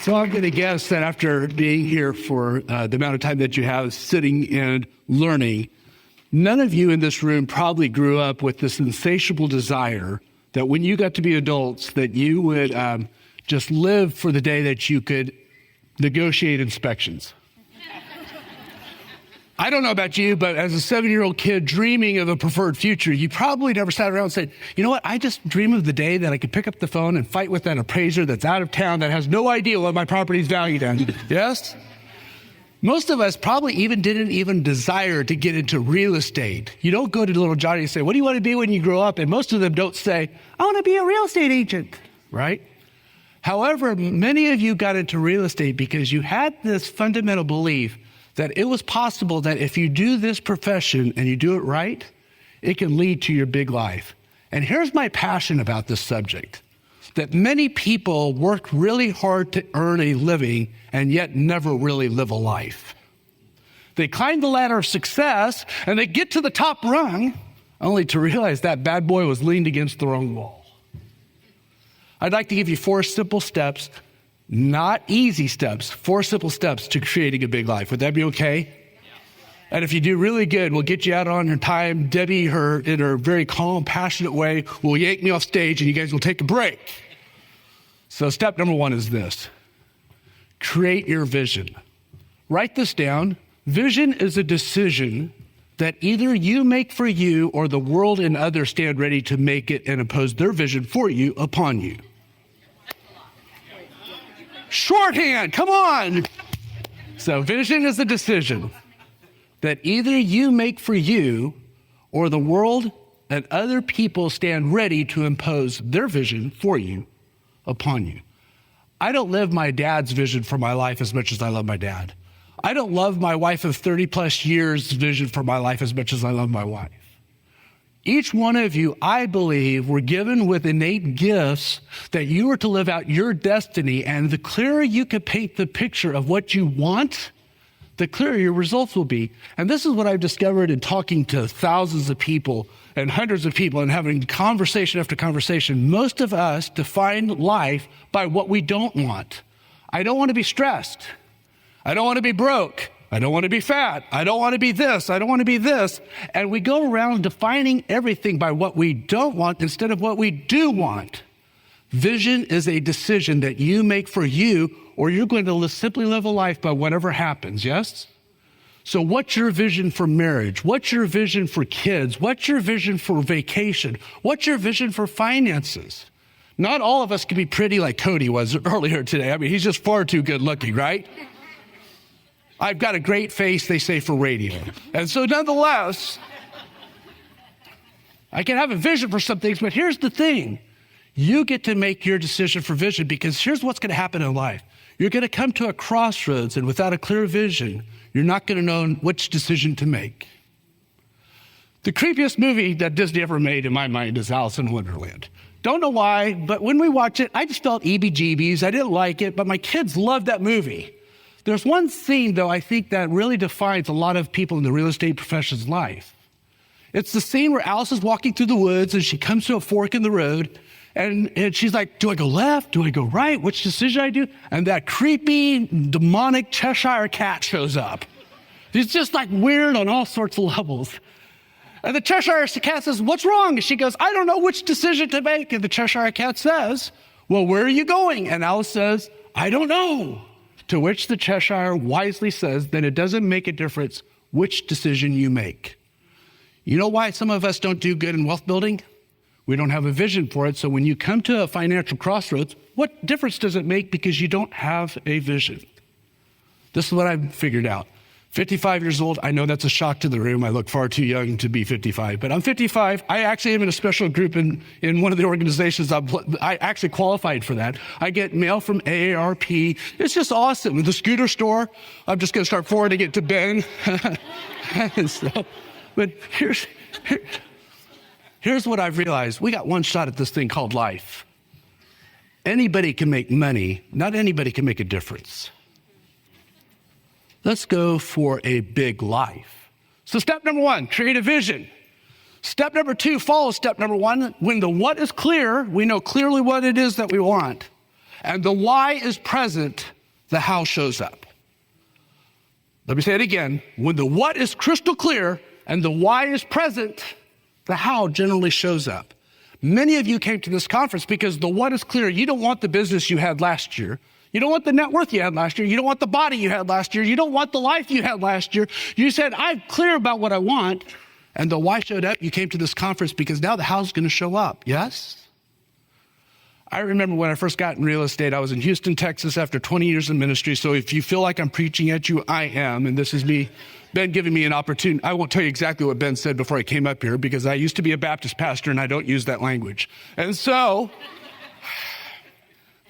So I'm going to guess that after being here for the amount of time that you have sitting and learning, none of you in this room probably grew up with this insatiable desire that when you got to be adults, that you would just live for the day that you could negotiate inspections. I don't know about you, but as a 7-year-old kid dreaming of a preferred future, you probably never sat around and said, you know what, I just dream of the day that I could pick up the phone and fight with that appraiser that's out of town that has no idea what my property's valued at. Yes? Most of us probably didn't even desire to get into real estate. You don't go to little Johnny and say, what do you want to be when you grow up? And most of them don't say, I want to be a real estate agent, right? However, many of you got into real estate because you had this fundamental belief that it was possible that if you do this profession and you do it right, it can lead to your big life. And here's my passion about this subject, that many people work really hard to earn a living and yet never really live a life. They climb the ladder of success and they get to the top rung only to realize that bad boy was leaned against the wrong wall. I'd like to give you 4 simple steps, not easy steps, 4 simple steps to creating a big life. Would that be okay? Yeah. And if you do really good, we'll get you out on your time. Debbie, in her very calm, passionate way, will yank me off stage and you guys will take a break. So step number 1 is this. Create your vision. Write this down. Vision is a decision that either you make for you or the world and others stand ready to make it and impose their vision for you upon you. Shorthand, come on. So vision is a decision that either you make for you or the world and other people stand ready to impose their vision for you upon you. I don't live my dad's vision for my life as much as I love my dad. I don't love my wife of 30 plus years vision for my life as much as I love my wife. Each one of you, I believe, were given with innate gifts that you were to live out your destiny, and the clearer you can paint the picture of what you want, the clearer your results will be. And this is what I've discovered in talking to thousands of people and hundreds of people and having conversation after conversation. Most of us define life by what we don't want. I don't want to be stressed. I don't want to be broke. I don't want to be fat. I don't want to be this. I don't want to be this. And we go around defining everything by what we don't want instead of what we do want. Vision is a decision that you make for you, or you're going to simply live a life by whatever happens, yes? So what's your vision for marriage? What's your vision for kids? What's your vision for vacation? What's your vision for finances? Not all of us can be pretty like Cody was earlier today. I mean, he's just far too good looking, right? I've got a great face, they say, for radio. And so nonetheless, I can have a vision for some things, but here's the thing. You get to make your decision for vision, because here's what's going to happen in life. You're going to come to a crossroads, and without a clear vision, you're not going to know which decision to make. The creepiest movie that Disney ever made, in my mind, is Alice in Wonderland. Don't know why, but when we watch it, I just felt EBGBs. I didn't like it, but my kids loved that movie. There's one scene, though, I think that really defines a lot of people in the real estate profession's life. It's the scene where Alice is walking through the woods and she comes to a fork in the road and she's like, do I go left? Do I go right? Which decision I do? And that creepy, demonic Cheshire cat shows up. He's just like weird on all sorts of levels. And the Cheshire cat says, what's wrong? And she goes, I don't know which decision to make. And the Cheshire cat says, well, where are you going? And Alice says, I don't know. To which the Cheshire wisely says, then it doesn't make a difference which decision you make. You know why some of us don't do good in wealth building? We don't have a vision for it. So when you come to a financial crossroads, what difference does it make because you don't have a vision? This is what I've figured out. 55 years old, I know that's a shock to the room. I look far too young to be 55, but I'm 55. I actually am in a special group in one of the organizations. I actually qualified for that. I get mail from AARP. It's just awesome. The scooter store, I'm just going to start forwarding it to Ben. But here's what I've realized. We got one shot at this thing called life. Anybody can make money. Not anybody can make a difference. Let's go for a big life. So step number 1, create a vision. Step number 2, follow step number 1. When the what is clear, we know clearly what it is that we want. And the why is present, the how shows up. Let me say it again. When the what is crystal clear and the why is present, the how generally shows up. Many of you came to this conference because the what is clear. You don't want the business you had last year. You don't want the net worth you had last year. You don't want the body you had last year. You don't want the life you had last year. You said, I'm clear about what I want. And the why showed up. You came to this conference because now the how's going to show up. Yes? I remember when I first got in real estate, I was in Houston, Texas after 20 years in ministry. So if you feel like I'm preaching at you, I am. And this is me, Ben giving me an opportunity. I won't tell you exactly what Ben said before I came up here because I used to be a Baptist pastor and I don't use that language. And so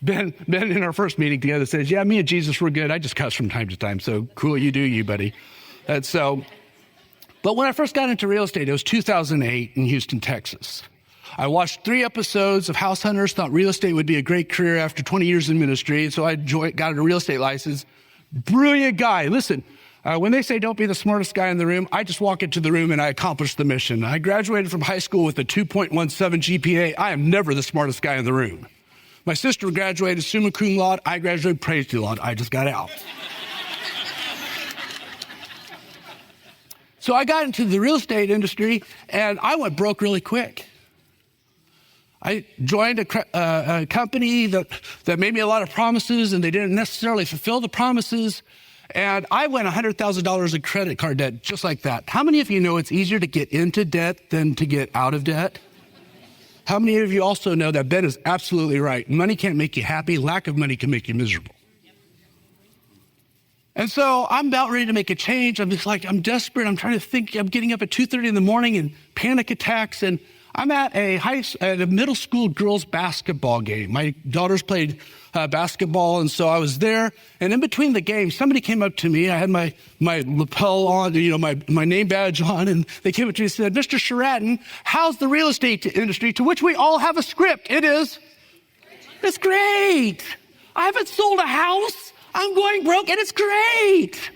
Ben in our first meeting together says, yeah, me and Jesus were good. I just cuss from time to time. So cool, you do you, buddy. And so, but when I first got into real estate, it was 2008 in Houston, Texas. I watched 3 episodes of House Hunters, thought real estate would be a great career after 20 years in ministry. So I got a real estate license. Brilliant guy. Listen, when they say don't be the smartest guy in the room, I just walk into the room and I accomplish the mission. I graduated from high school with a 2.17 GPA. I am never the smartest guy in the room. My sister graduated summa cum laude. I graduated praise cum laude. I just got out. So I got into the real estate industry and I went broke really quick. I joined a company that made me a lot of promises and they didn't necessarily fulfill the promises. And I went $100,000 in credit card debt just like that. How many of you know it's easier to get into debt than to get out of debt? How many of you also know that Ben is absolutely right? Money can't make you happy. Lack of money can make you miserable. And so I'm about ready to make a change. I'm just like, I'm desperate. I'm trying to think. I'm getting up at 2:30 in the morning and panic attacks. And I'm at a middle school girls basketball game. My daughters played basketball, and so I was there. And in between the games, somebody came up to me. I had my lapel on, my name badge on, and they came up to me and said, Mr. Sherraden, how's the real estate industry? To which we all have a script. It's great. I haven't sold a house. I'm going broke, and it's great.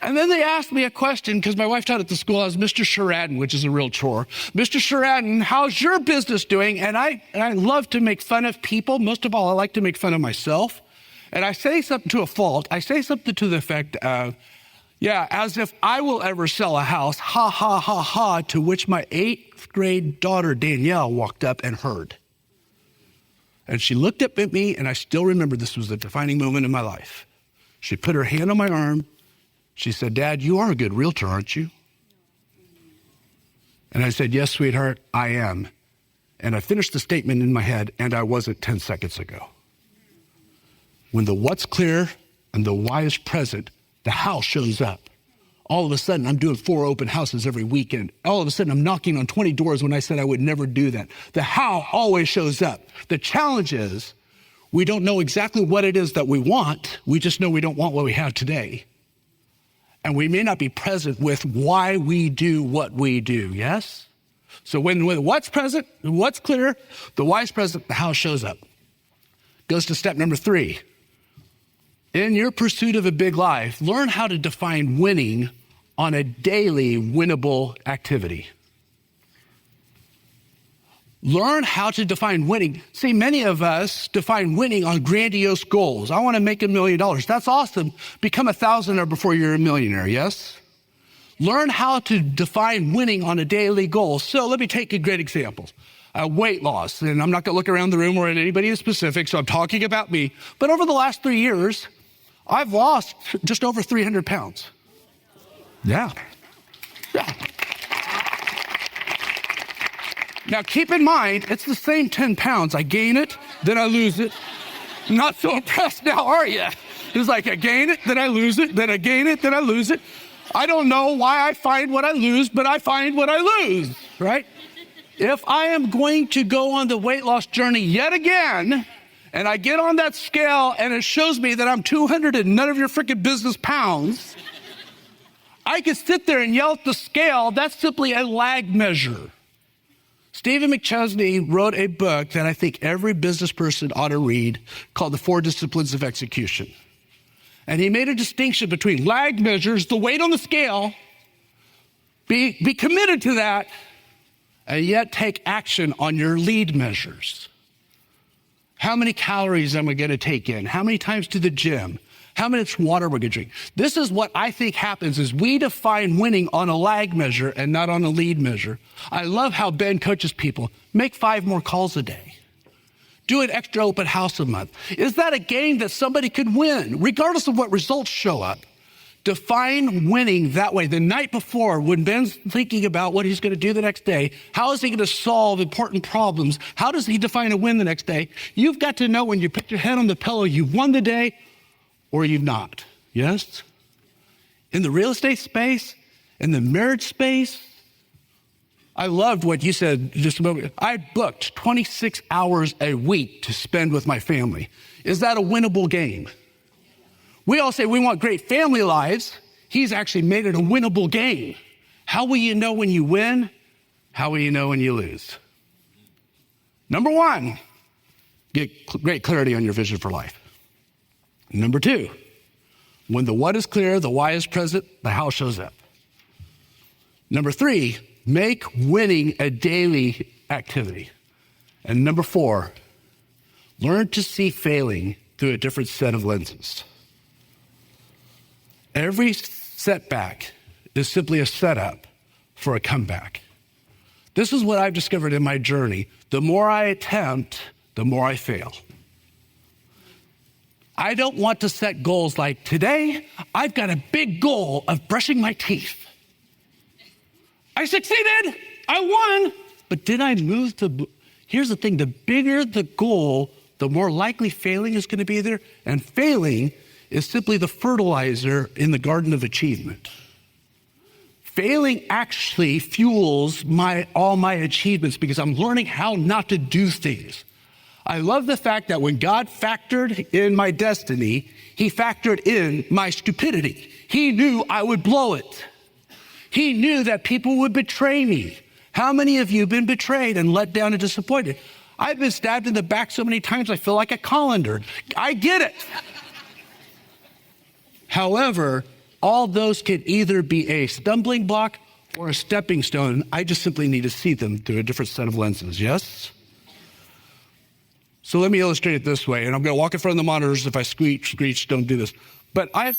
And then they asked me a question, because my wife taught at the school. I was Mr. Sherraden, which is a real chore. Mr. Sherraden, how's your business doing? And I love to make fun of people. Most of all, I like to make fun of myself. And I say something to a fault. I say something to the effect of, yeah, as if I will ever sell a house, ha, ha, ha, ha, to which my 8th grade daughter, Danielle, walked up and heard. And she looked up at me, and I still remember this was a defining moment in my life. She put her hand on my arm. She said, Dad, you are a good realtor, aren't you? And I said, yes, sweetheart, I am. And I finished the statement in my head, and I wasn't 10 seconds ago. When the what's clear and the why is present, the how shows up. All of a sudden, I'm doing 4 open houses every weekend. All of a sudden, I'm knocking on 20 doors when I said I would never do that. The how always shows up. The challenge is we don't know exactly what it is that we want. We just know we don't want what we have today. And we may not be present with why we do what we do, yes? So when what's present, what's clear, the why's present, the how shows up. Goes to step number 3. In your pursuit of a big life, learn how to define winning on a daily winnable activity. Learn how to define winning. See, many of us define winning on grandiose goals. I want to make $1 million. That's awesome. Become a thousandaire before you're a millionaire, yes? Learn how to define winning on a daily goal. So let me take a great example. Weight loss. And I'm not going to look around the room or at anybody in specific, so I'm talking about me. But over the last 3 years, I've lost just over 300 pounds. Yeah. Now, keep in mind, it's the same 10 pounds. I gain it, then I lose it. Not so impressed now, are you? It's like I gain it, then I lose it, then I gain it, then I lose it. I don't know why I find what I lose, but I find what I lose, right? If I am going to go on the weight loss journey yet again, and I get on that scale and it shows me that I'm 200 and none of your freaking business pounds, I can sit there and yell at the scale. That's simply a lag measure. Stephen McChesney wrote a book that I think every business person ought to read called The 4 Disciplines of Execution. And he made a distinction between lag measures, the weight on the scale, be committed to that, and yet take action on your lead measures. How many calories am I going to take in? How many times to the gym? How much water we're going to drink? This is what I think happens is we define winning on a lag measure and not on a lead measure. I love how Ben coaches people. Make 5 more calls a day. Do an extra open house a month. Is that a game that somebody could win, regardless of what results show up? Define winning that way. The night before, when Ben's thinking about what he's going to do the next day, how is he going to solve important problems? How does he define a win the next day? You've got to know when you put your head on the pillow, you've won the day or you've not. Yes? In the real estate space, in the marriage space, I loved what you said just a moment. I booked 26 hours a week to spend with my family. Is that a winnable game? We all say we want great family lives. He's actually made it a winnable game. How will you know when you win? How will you know when you lose? Number 1, get great clarity on your vision for life. Number 2, when the what is clear, the why is present, the how shows up. Number 3, make winning a daily activity. And number 4, learn to see failing through a different set of lenses. Every setback is simply a setup for a comeback. This is what I've discovered in my journey. The more I attempt, the more I fail. I don't want to set goals like today, I've got a big goal of brushing my teeth. I succeeded, I won, but did I move here's the thing, the bigger the goal, the more likely failing is going to be there, and failing is simply the fertilizer in the garden of achievement. Failing actually fuels all my achievements because I'm learning how not to do things. I love the fact that when God factored in my destiny, he factored in my stupidity. He knew I would blow it. He knew that people would betray me. How many of you have been betrayed and let down and disappointed? I've been stabbed in the back so many times I feel like a colander. I get it. However, all those could either be a stumbling block or a stepping stone. I just simply need to see them through a different set of lenses, yes? So let me illustrate it this way, and I'm going to walk in front of the monitors. If I screech, don't do this. But I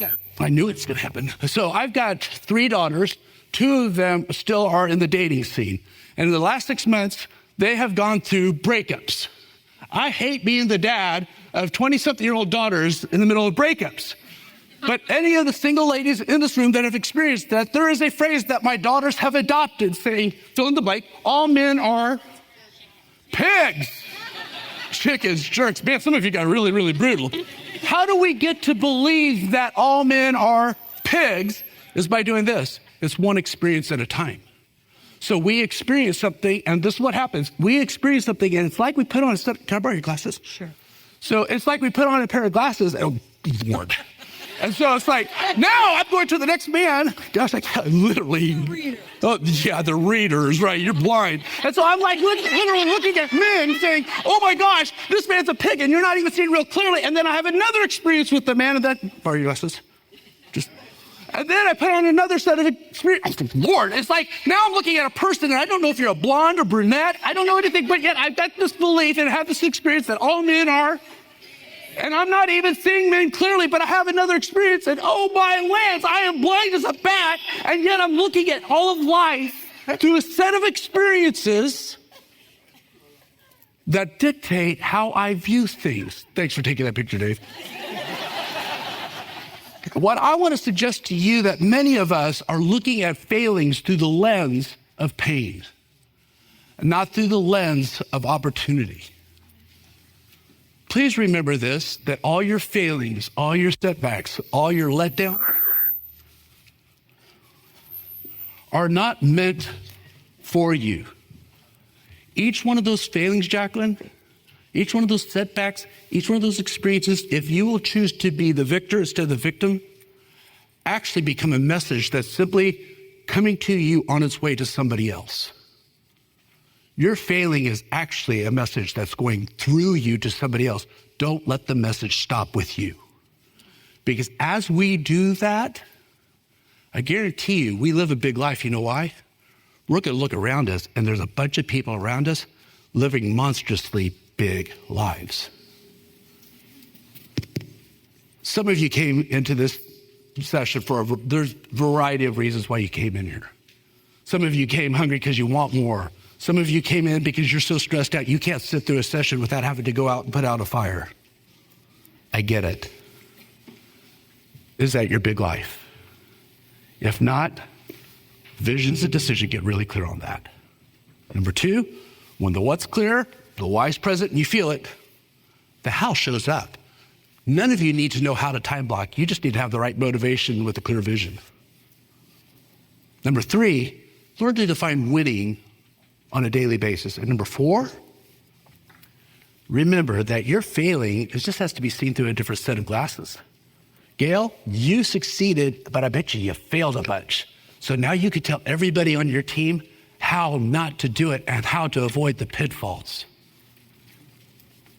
knew it's going to happen. So I've got 3 daughters. 2 of them still are in the dating scene. And in the last 6 months, they have gone through breakups. I hate being the dad of 20-something-year-old daughters in the middle of breakups. But any of the single ladies in this room that have experienced that, there is a phrase that my daughters have adopted saying, fill in the blank, all men are pigs, chickens, jerks. Man, some of you got really, really brutal. How do we get to believe that all men are pigs? Is by doing this. It's one experience at a time. So we experience something, and this is what happens. We experience something, and it's like we put on a set. Can I borrow your glasses? Sure. So it's like we put on a pair of glasses, and Lord. And so it's like, now I'm going to the next man. Gosh, I can't literally. Oh, yeah, the readers, right? You're blind. And so I'm like literally looking at men saying, oh my gosh, this man's a pig, and you're not even seeing real clearly. And then I have another experience with the man, and that, borrow your glasses. And then I put on another set of experience. I think, Lord, it's like now I'm looking at a person and I don't know if you're a blonde or brunette. I don't know anything, but yet I've got this belief and have this experience that all men are. And I'm not even seeing men clearly, but I have another experience and oh my lands, I am blind as a bat. And yet I'm looking at all of life through a set of experiences that dictate how I view things. Thanks for taking that picture, Dave. What I want to suggest to you that many of us are looking at failings through the lens of pain, not through the lens of opportunity. Please remember this, that all your failings, all your setbacks, all your letdown are not meant for you. Each one of those failings, Jacqueline, each one of those setbacks, each one of those experiences, if you will choose to be the victor instead of the victim, actually become a message that's simply coming to you on its way to somebody else. Your failing is actually a message that's going through you to somebody else. Don't let the message stop with you. Because as we do that, I guarantee you, we live a big life. You know why? We're going to look around us, and there's a bunch of people around us living monstrously big lives. Some of you came into this session there's a variety of reasons why you came in here. Some of you came hungry because you want more. Some of you came in because you're so stressed out you can't sit through a session without having to go out and put out a fire. I get it. Is that your big life? If not, vision's a decision. Get really clear on that. Number two, when the what's clear, the why's present, and you feel it, the how shows up. None of you need to know how to time block. You just need to have the right motivation with a clear vision. Number three, learn to define winning on a daily basis. And number four, remember that your failing just has to be seen through a different set of glasses. Gail, you succeeded, but I bet you failed a bunch. So now you could tell everybody on your team how not to do it and how to avoid the pitfalls.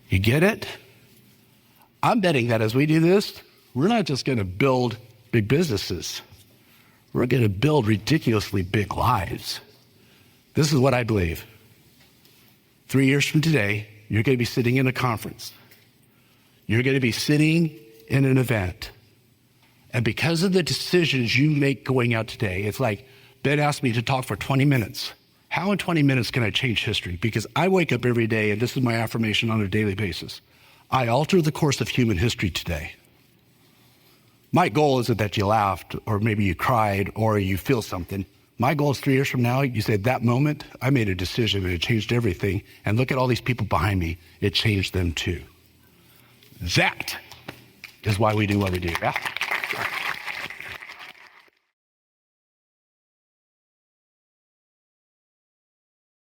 You get it? I'm betting that as we do this, we're not just going to build big businesses. We're going to build ridiculously big lives. This is what I believe. 3 years from today, you're going to be sitting in a conference. You're going to be sitting in an event. And because of the decisions you make going out today, it's like Ben asked me to talk for 20 minutes. How in 20 minutes can I change history? Because I wake up every day, and this is my affirmation on a daily basis. I alter the course of human history today. My goal isn't that you laughed, or maybe you cried, or you feel something. My goal is 3 years from now, you say, that moment, I made a decision and it changed everything. And look at all these people behind me. It changed them too. That is why we do what we do. Yeah?